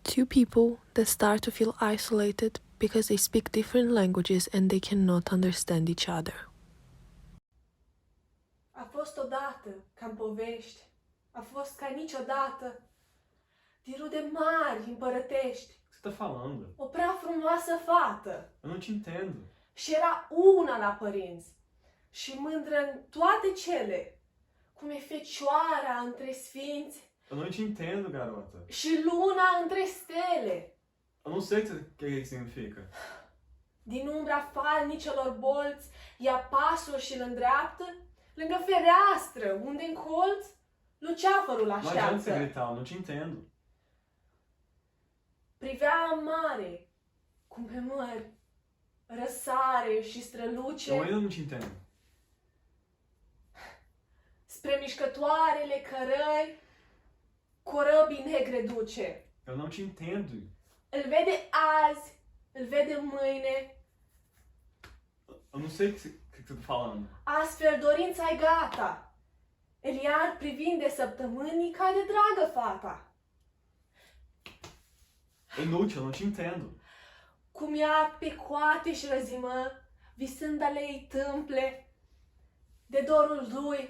Two people that start to feel isolated because they speak different languages and they cannot understand each other. A fost odată ca-n povești, a fost ca niciodată, de rude mari împărătești, O que você tá falando? o prea frumoasă fată. Eu não te entendo. Și era una la părinți și mândră în toate cele, cum e fecioara între sfinți Eu não te entendo, garota. și luna între stele. Eu não sei o que significa. Din umbra falnicelor bolți, ia pasul și îl îndreaptă, lângă fereastră, unde în colț luceafărul Não adianta você așteaptă. gritar, eu não te entendo. Privea în mare, cum pe mări, răsare și străluce, Eu ainda não te entendo. spre mișcătoarele cărări, corăbii negre duce. Eu não te entendo. Îl vede azi, îl vede mâine, Eu não sei o que você tá falando. astfel dorința-i gata. El iar privind de săptămâni ca de dragă fata. É inútil, eu não te entendo. Cum ea pe coate și răzimă, visând ale ei tâmple, de dorul lui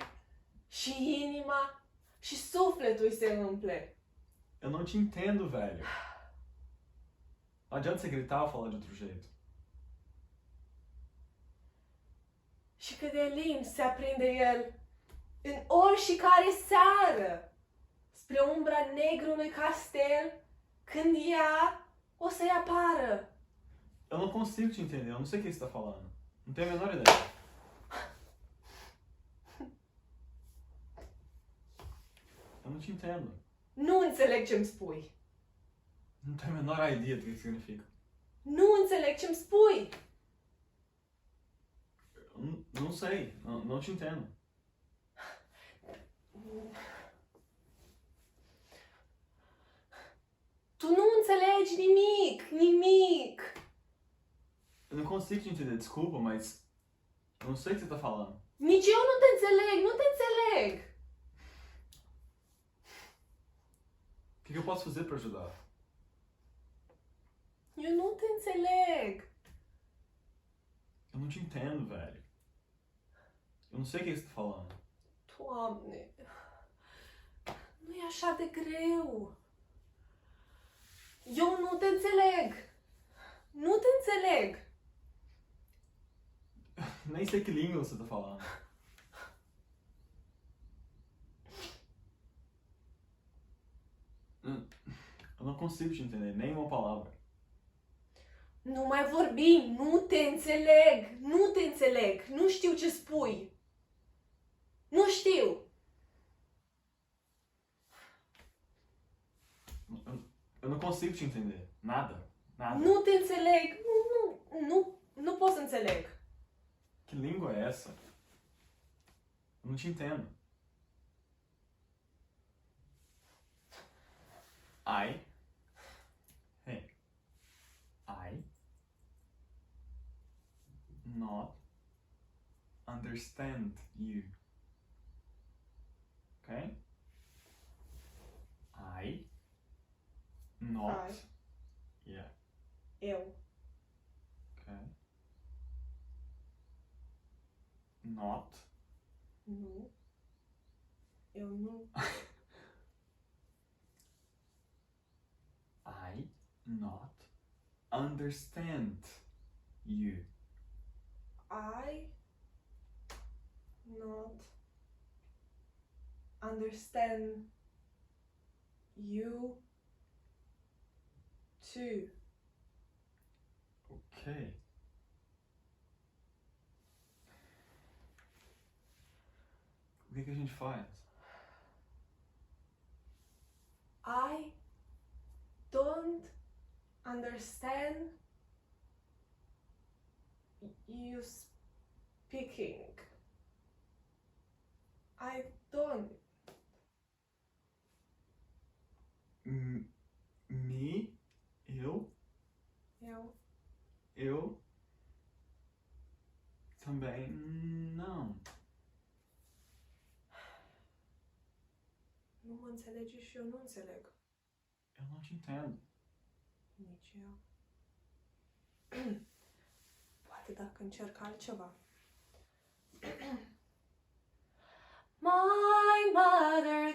și inima și sufletul îi se umple. Eu não te entendo, velho. Não adianta você gritar ou falar de outro jeito. Și cât de lin se aprinde el în oricare seară spre umbra negrului castel, când ea o să-i apară. Eu não consigo te entender, eu não sei o que você tá falando. Não tenho a menor ideia. Eu não te entendo. Nu înțeleg ce-mi spui. Não tenho a menor ideia do que significa. Nu înțeleg ce-mi spui. Eu não sei, não te entendo. Tu nu înțelegi nimic. Eu não consigo te entender, desculpa, mas eu não sei o que você tá falando. Nici eu nu te înțeleg. O que eu posso fazer pra ajudar? Eu nu te înțeleg. Eu não te entendo, velho. Eu não sei o que você tá falando. Doamne, nu e așa de greu. Eu nu te înțeleg. Nu te înțeleg. Nem sei que língua você tá falando. Eu não consigo te entender, nem uma palavra. Nu mai vorbi, nu te înțeleg. Nu te înțeleg. Nu știu ce spui. Nu știu. Eu não consigo te entender. Nada. Nada. Nu te înțeleg. Nu pot să înțeleg. Que língua é essa? Eu não te entendo. Hey. I not understand you. Okay? I not. I. Yeah. Eu. Okay. Not. Nu. Eu nu. I not understand you. I not understand you too. Okay. O que a gente faz? I don't understand you speaking. I don't. Me, eu também não. Nu mă înțelegi și eu nu înțeleg. Eu não te entendo. Nici eu. Poate dacă încerc altceva. My mother